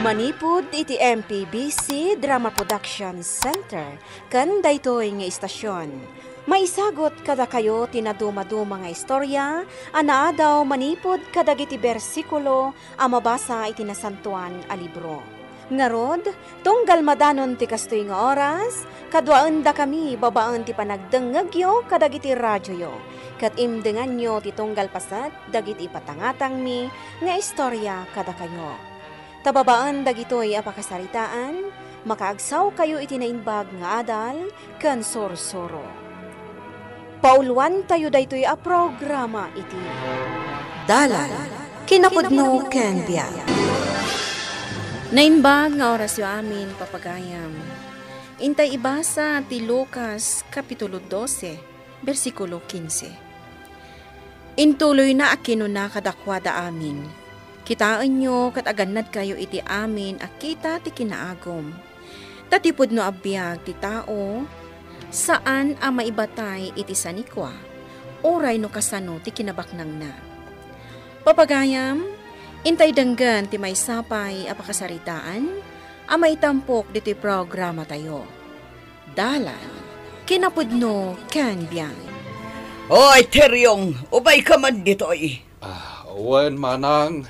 Manipud iti MPBC Drama Production Center ken daytoy nga istasyon. Maisagot kada kayo tinaduma-duma nga istorya, anaadaw manipod kadagiti bersikulo a mabasa iti nasantuan a libro. Ngarod, tunggal madanon ti kastoy nga oras, kadwaan da kami babaan ti panagdengegyo kadagiti radyo yo. Kat imdengan nyo ti tunggal pasat dagiti patangatang mi nga istorya kada kayo. Tababaan dagitoy apakasaritaan, makaagsaw kayo iti nainbag nga adal ken sorsoro. Pauluan tayo daytoy a programa iti Dalan kinapudno ken biag. Nainbag nga oras yu amin papagayam. Intay ibasa ti Lucas kapitulo 12, bersikulo 15. Intuloy na akino na kadakwada amin. Kitaan nyo kat aganad kayo iti amin akita ti kinaagom. Tatipod no abiyag ti tao, saan ang maibatay iti sanikwa, oray no kasano ti kinabaknang na. Papagayam, intay danggan ti may sapay apakasaritaan, ang may tampok diti programa tayo. Dalan, kinapudno ken biyang. Oy, Teryong, ubay ka man ditoy. Wen manang.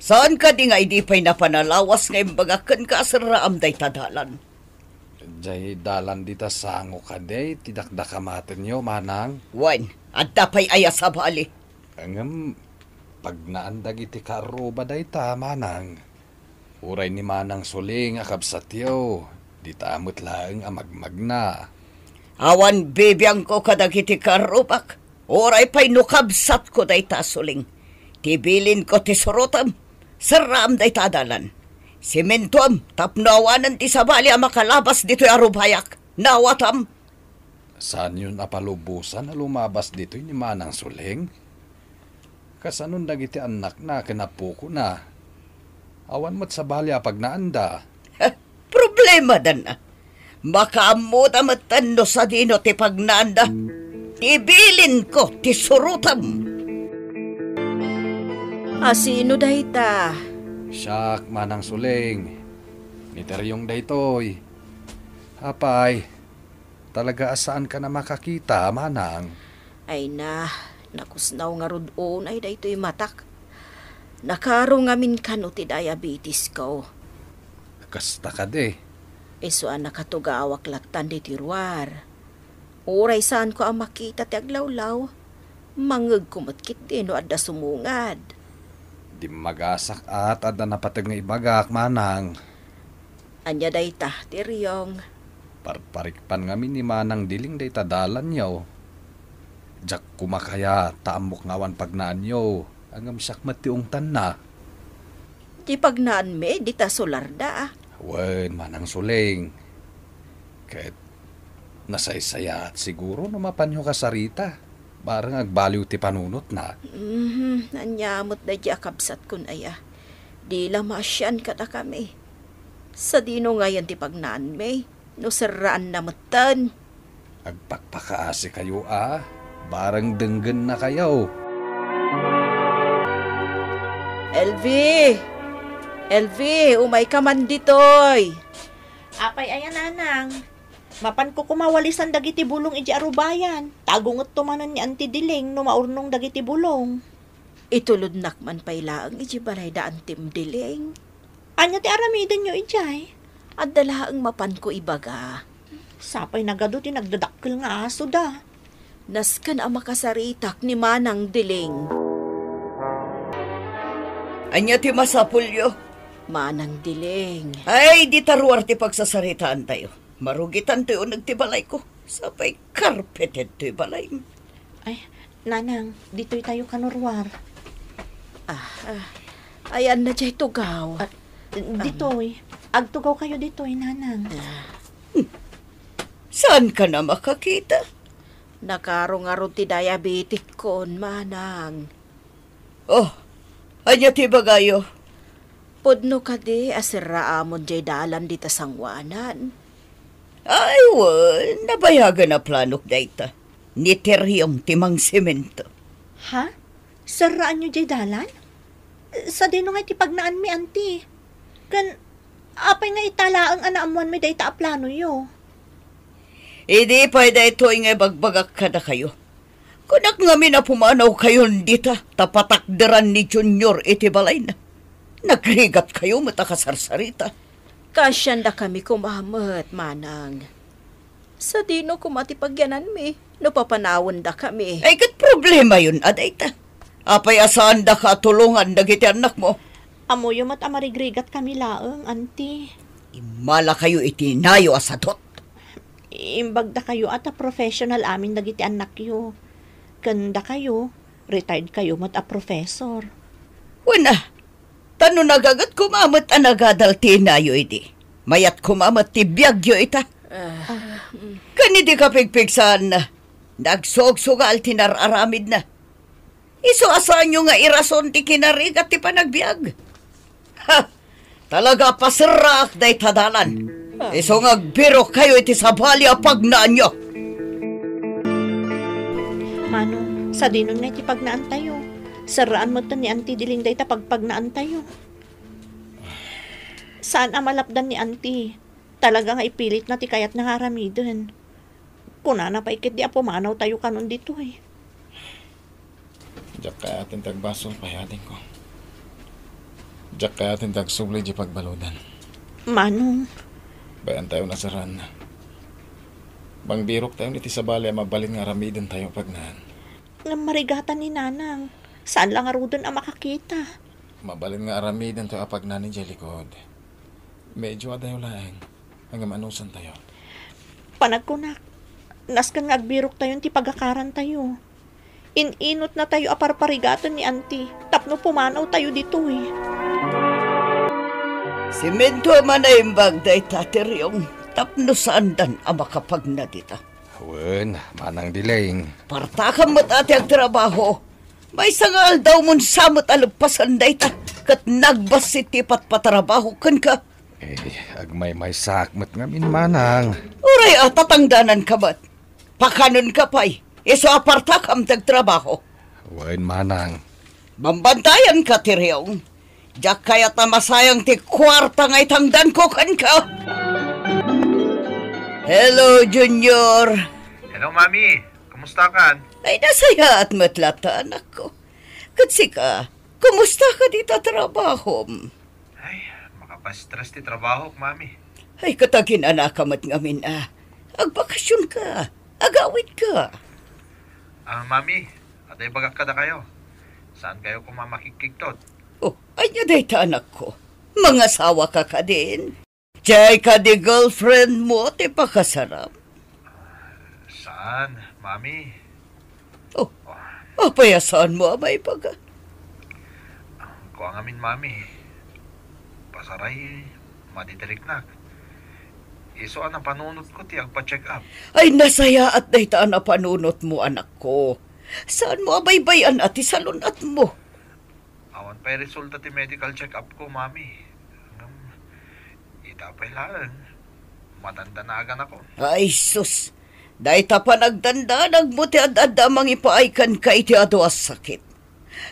Saan ka di nga hindi pa'y napanalawas nga imbagakan ka sa raam day tadalan? Jay dalan dita sango ka day, tidakdakamaten nyo manang. Wen, at dapay aya sa bali. Angam, pag naandag iti karuba day ta manang. Uray ni manang suling akabsat yo, di tamot lang amagmag na. Awan bibiyang ko kadag iti karubak, oray pa'y nukabsat ko day ta suling. Tibilin ko ti surutam, saram day tadalan. Simentuam, tapnawanan ti sabali ang makalabas dito'y arubayak. Nawatam. Saan yun apalubusan na lumabas dito'y ni manang suling? Kasanon dagiti anak na kinapuko na. Awan mo't sabali apag naanda. Problema dan na. Makaamuta matando sa dino ti pagnaanda. Tibilin ko ti surutam. Asino dayta? Siyak manang suling. Niteryong daytoy. Apay, talaga asaan ka na makakita manang? Ay na, nakusnaw nga rudon ay daytoy matak. Nakaro ngamin kano ti diabetes ko. Kasta ka de. Esuan nakatugawak laktan di tiruar. Uray saan ko ang makita ti aglawlaw. Mangeg kumatkit din no adda sumungad. Di magasak at adda napatag nga ibagak manang. Anya dayta tiryong. Parparikpan ngamin ni manang diling day tadalan nyo. Jak kumakaya taamok ngawan pagnaan nyo. Angam siyak matiungtan na. Di pagnaan me, di ta solarda. Wen, manang suling. Kahit nasaysaya at siguro namapan nyo kasarita. Barang agbaliw ti panunot na. Nanyamot na di akabsat kun aya. Di lamasyan ka na kami. Sa dino ngayon ti pagnaan me, no saraan na matan. Agpakpakaasi kayo barang denggen na kayo. LV, umay ka man ditoy. Apay ayan nanang. Mapan ko kumawalisan dagiti bulong iji arubayan. Tagungot tumanan ni Auntie Diling no maurnong dagiti bulong. Itulod nakman pailaang iji balay da antim diling. Anya ti aramiden nyo ijay? At dalaang mapan ko ibaga. Sapay nagado ti nagdadakkel nga aso da. Naskan ang makasaritak ni Manang Diling. Anya ti masapulyo? Manang Diling. Ay, di taruar ti pagsasaritaan tayo. Marugitan tayo nagtibalay ko. Sapay carpeted to'y balay. Ay, nanang, dito'y tayo kanurwar. Ayan na dyan tugaw. Dito'y. Agtugaw kayo dito'y, nanang. Saan ka na makakita? Nakarong-aro ti diabetic kon, Manang. Oh, anya ti bagayo? Pudno ka di, asiraamon jay dalan di ta sangwanan. Ay, nabayagan na planok dayta. Ni Teryong timang semento. Ha? Saraan nyo jay dalan? Sa dino nga ti pagnaan mi, auntie. Kan, Apay nga itala ang anaamuan may dayta a plano yo. Idi pa ito nga bagbagak ka na kayo. Kunak nga na pumanaw kayo dita, tapatakderan ni Junior iti balay na. Nagrigat kayo matakasarsarita. Kasyanda kami kumamot, manang. Sa dino kumatipagyanan mi, no papanawon da kami. Ay kat problema yun, adayta. Apay asaan da ka tulungan dagiti anak mo. Amo yung amarigrigat kami laeng, auntie. Imala kayo itinayo asadot. Imbag da kayo at a professional amin dagiti anak yo. Ganda kayo, retired kayo mat a professor. Wala, tano nagagat kumamot ang nagadal tinayo iti. Mayat kumamot ti biyagyo ita. Kanidi ka pigpigsan na. Nagsog-sugal tinararamid na. Iso asaan nyo nga irason ti kinarigat ti panagbiag. Ha! Talaga pasirak day tadalan. Iso nga biro kayo iti sabalya pagnaan nyo. Mano, sa dinon nga iti pagnaan tayo. Saraan mo ni Auntie Diling day ta pagpagnaan tayo. Saan ang malapdan ni Auntie? Talaga nga ipilit na ti kayat nangaramidon. Kunana pa ikit di apumanaw tayo kanon dito eh. Diyak kaya atin tagbasol payating ko. Diyak kaya atin tagsubli di pagbaludan. Manong, Bayan tayo nasaran na. Bang birok tayo niti sa bali mabalin nga ramidon tayo pagnaan. nga marigatan ni Nanang. Saan lang arudon ang makakita? Mabalin nga aramidon tayo apagnan ni Jelikod. Medyo adayo laeng. Hanggang manusan tayo. Panagkunak. Naskan nga agbirok tayo ti pagakaran tayo. Ininot na tayo aparparigatan ni Auntie. Tapno pumanaw tayo dito eh. Simento man ay imbagday tateryong tapno saandan ang makapagnadita. Wen, manang diling. Partakam mo't ati ang trabaho. May sangal daw mon samot alupasan dayta kat nagbasit tipat patrabaho kan ka. Agmay may sakmat nga manang. Uray tatangdanan ka ba't? Pakanon ka pa'y. Iso apartakam tagtrabaho. Wen, manang. Bambantayan ka tiryong. Diyak kaya tamasayang ti kwarta nga'y tangdan ko kan ka. Hello, Junior. Hello, Mami. Kumusta ka? Ay, nasaya at matlata, anak ko. Katsi ka, kumusta ka dito trabaho? Ay, makapastress ti trabaho, Mami. Ay, katagin anak kamat ngamin agbakasyon ka, agawid ka. Mami, aday bagak ka na kayo. Saan kayo kumamakikiktot? Oh, ay niya dayta anak ko. Mga sawa ka ka din. Jay ka di girlfriend mo, ti pakasarap. Saan, Mami? Oh, apayasaan mo, abay paga. Kuha ngamin, Mami. Pasaray, madidriknak. Iso ang panunot ko ti agpa-check up. Ay, nasaya at dayta na panunot mo, anak ko. Saan mo abaybayan at isalunat mo? Awan pa'y resulta ti medical check up ko, Mami. Itapay lang. Matanda na agan ako. Ay, sus. Dayta pa nagdanda, nagbuti at mangipaikan ka iti aduas sakit.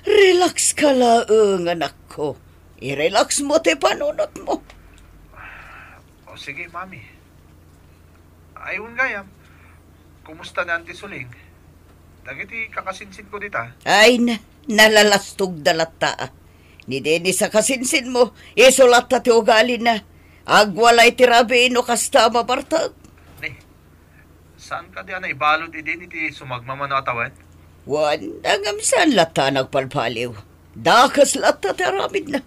Relax ka laeng, anak ko. I-relax mo ti panunot mo. O sige, Mami. Ayun gayam. Kumusta na Auntie Suling? Dagiti kakasinsin ko dita. Ay, nalalastog dalata. Ni Dennis sa kasinsin mo, isulat na ti ugali na. Agwalay ti rabi ino kasta mabartag. Saan ka diyan na ibalod din iti sumagmaman na atawan? Wan, dangam saan lata nagpalpaliw. Dakas lata ti aramid na.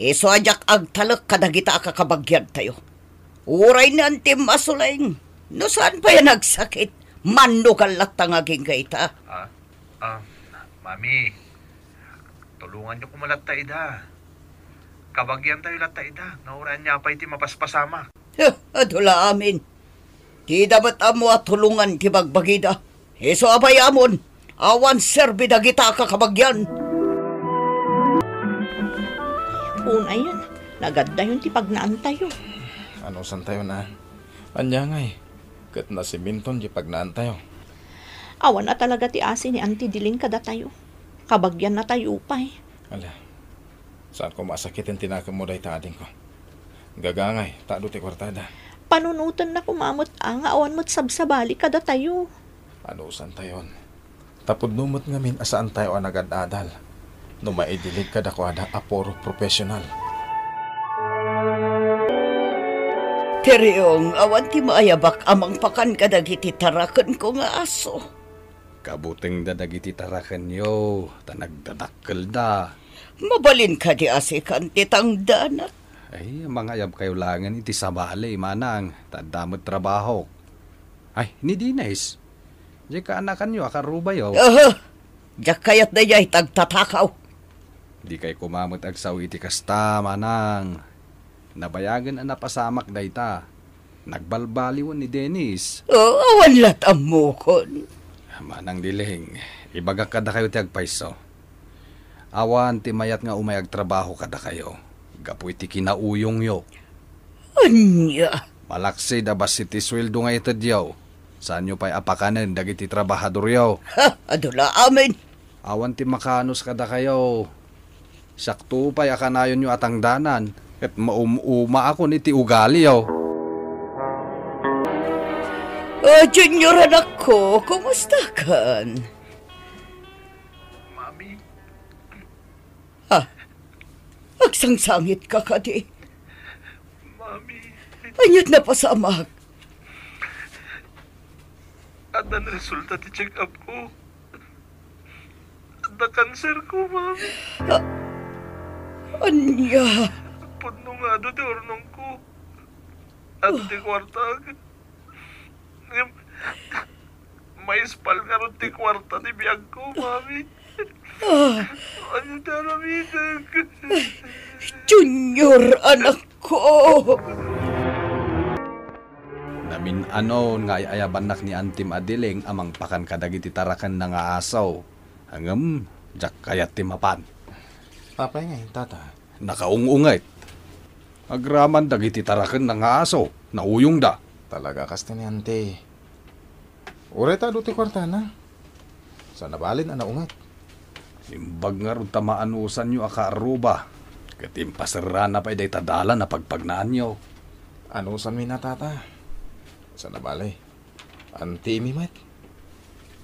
Iso ajak agtalak kadagita kakabagyan tayo. Uray na antim masulayng. No saan pa yan nagsakit? Mano ka lata nga ginggaita. Mami, tulungan niyo kumalat ta ida. Kabagyan tayo lat ta ida. Nauran niya pa iti mapaspasama. Adula amin. Di dapat amo at tulungan ti bagbagida. Iso abay amon. Awan serbi na kita kakabagyan. Una yun. Naganda yun ti pagnaan tayo. Ano san tayo na? Anya ngay. Kat na si Minton di pagnaan tayo. Awan na talaga ti asin ni Auntie Diling kada tayo. Kabagyan na tayo upay. Ala. Saan ko masakitin tinaka mo day tading ko? Gagangay, tado ti kwartada. Panunutan na kumamot ang awan mo't sabsabali kada tayo. Anusan tayon? Tapod numot ngamin asaan tayo ang nagad-adal. No maidilig kada ko ada aporo professional. Teriyong, awan ti maayabak amang pakan kadagiti tarakan ko nga aso. Kabuting dadagiti tarakan yo, tanagdadakkel da. Mabalin ka di asikan titang danat. Ay, mga ayab kayo langan iti sabali, manang. Tadamot trabaho. Ay, ni Dines. Di ka anakan nyo, akaruba yo. Diyak kayat na yay tagtatakaw. Di kay kumamot agsaw iti kasta, manang. Nabayagan ang napasamak dayta. Nagbalbaliwan ni Dennis. Awan latam mo kon. Manang diling, ibaga kada kayo ti agpaiso. Awan ti mayat nga umayag trabaho kada kayo. Gapu iti kinauyong yo. Anya? Malaksi da bas iti sweldo nga ito diyaw. Saan nyo pa'y apakanan dagiti trabahador yaw. Adula amin. Awan ti makanos kada kayo. Sakto pa'y akanayon nyo atang danan. At maumuma ako ni ti ugali yaw. Junior anak ko, kumusta kan? Mami, Agsangsangit ka kadi. Mami, Anyot na pasamak. at ang resulta ti check up ko. At na cancer ko, Mami. Anya? Pudno nga do ti ornong ko. At ti kwartag. May spal nga ron ti kwarta ni biyag ko, Mami. Ano talamidag? Junior anak ko. Namin anon nga ayabanak ni Antim Adiling amang pakan kadagiti tarakan na nga asaw. Hangam, jak kayat ti mapan. Apay nga, tata. Nakaungungay. Agraman dagiti tarakan na nga asaw. Nauyong da. Talaga kasta ni ante. Ure ta do ti kwartana. Sa nabalin ana ungat. Imbag nga ron tamaanusan nyo akaaruba. Katimpasara na pa'y day tadala na pagpagnaan nyo. Anusan mi na tata. Sa nabalay. Ante mi mat.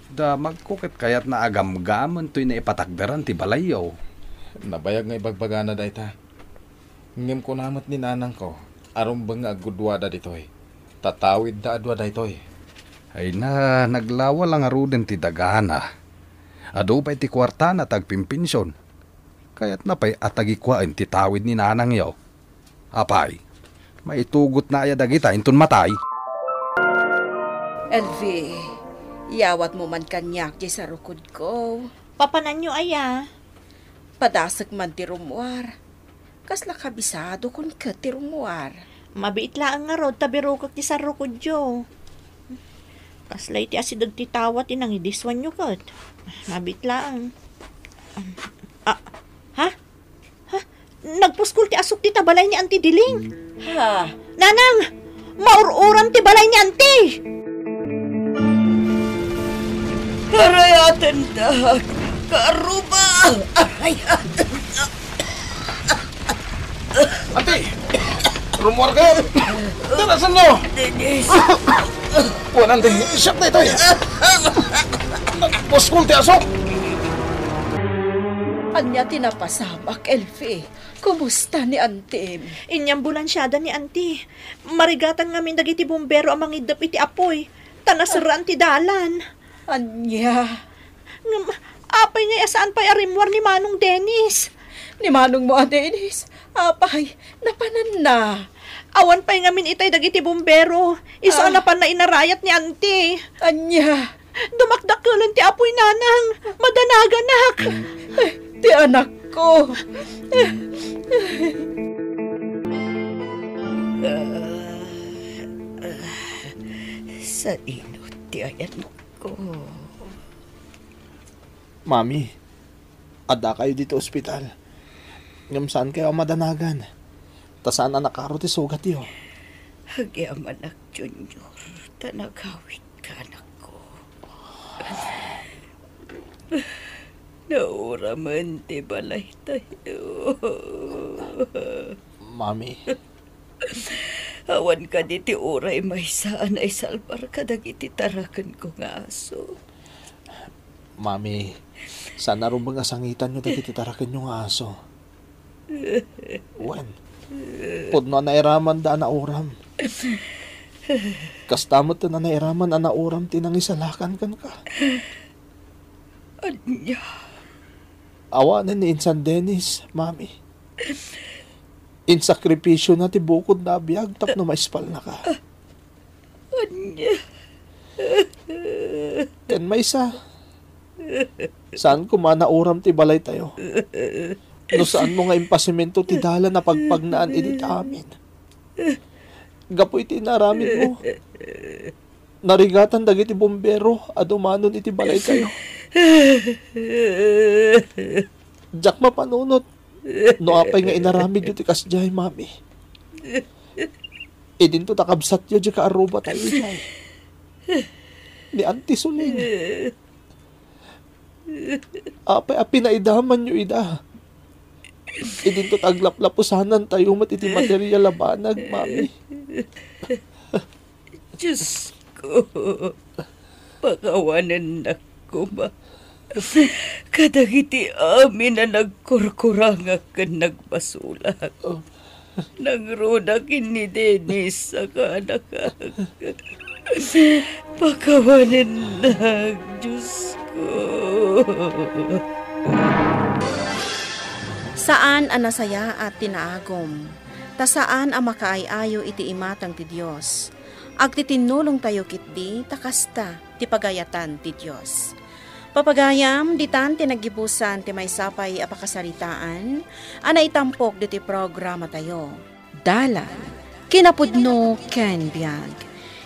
Da magkukit kayat na agam-gaman to'y na ipatagdaran ti balayaw. Nabayag nga ibagbagana da ita. Ngem ko namat ni nanang ko. Aron bang nga agudwada ditoy. Tatawid da adwa da itoy. Ay na, naglawa lang aruden ti dagana. Ado pa'y ti kwarta na tagpimpinsyon. Kaya't na pa'y atagikwain ti tawid ni nanang yaw. Apay, maitugot na aya dagita intun matay. Elvi, yawat mo man kanyak di sa rukod ko. Papanan nyo aya. Padasag man ti rumwar. Kasla kabisado kun ka ti rumwar. Mabiit lang nga rod tabirukak ti sarukod yo. Kaslay ti asidag ti tawat inangidiswan nyo kat. Mabiit lang. Ha? Nagpuskul ti asok ti tabalay ni Auntie Diling. Ha? Nanang! Maur-uram ti balay ni Auntie! Harayaten da. Karuba. Harayaten. Ante! Rumor ka! Danasan nyo! Dennis. Puan ante, siyak na ito eh! Nagpuskul ti asok! Anya tinapasamak, Elvi. Kumusta ni Antim? Inyambulansyada ni Auntie. Marigatan ngamin dagiti bumbero ang mangidap iti apoy. Tanasaraan ti dalan. Anya? Apay nga saan pa'y arimwar ni Manong Dennis. Ni Manong mo, Dennis? Apay, napanan na. Awan pa'y ngamin itay dagiti bumbero. Isa na pa na inarayat ni Auntie. Anya? Dumakdakulan ti apoy nanang. Madanaganak. Ay, ti anak ko. Sa inot ti ayan ko. Mami, ada kayo dito ospital. Ngam saan kayo madanagan? Ta saan na nakaro ti sugat yo? Hagyam anak Junior. Tanagawit ka anak ko. Nauraman ti balay tayo. Mami, Awan ka diti oray may saan ay salbar kadagiti tarakan ko nga aso. Mami, sana rin ba nga sangitan nyo dagiti tarakan yung aso? Wen, pudno na nairaman da na uram. Kastamot na nairaman na uram tinangisalakan kan ka. Anya, Awanan ni Insan Dennis, mami. Insakripisyo na ti bukod na biyag tapno maispal na ka. anya, Ken may isa. Saan ko manauram ti balay tayo? No saan mo nga impasimento ti dala na pagpagnaan edit amin? Gapoy ti naramid mo. Narigatan dagiti bombero adumanon iti balay tayo. Jak mapanunot. No apay nga inaramid yu ti kasjay, mami. Idin to takabsat yu di ka aruba tayo jay. Ni Auntie Suling. Apay pinaidaman yu ida. Idin to taglaplapusanan tayo matiti material labanag, mami. Diyos ko, pakawanan na ko ba? Kadagiti amin na nagkurkurang akan nagbasulat. Nangrudakin ni Dennis sa kanakag. Pakawanan na, Diyos ko. Saan ang nasaya at tinaagom? Ta saan ang makaayayo iti imatang ti Diyos? Agtitinulong tayo kitdi, takasta, ti pagayatan ti Diyos. Papagayam, ditan tinagibusan ti may sapay apakasaritaan, anay tampok diti programa tayo. Dalan, kinapudno ken biag.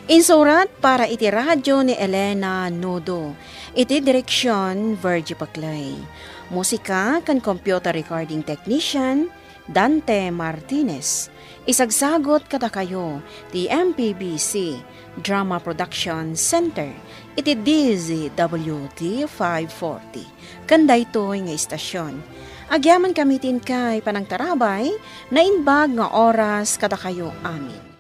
Insurat para iti radyo ni Elena Nodo, iti direksyon Virgie Paclay. Musika kan computer recording technician Dante Martinez. Isagsagot kada kayo ti MPBC Drama Production Center iti DZWT 540. Kanday to'y nga istasyon. Agyaman kamitin kay panangtarabay na inbag nga oras kada kayo amin.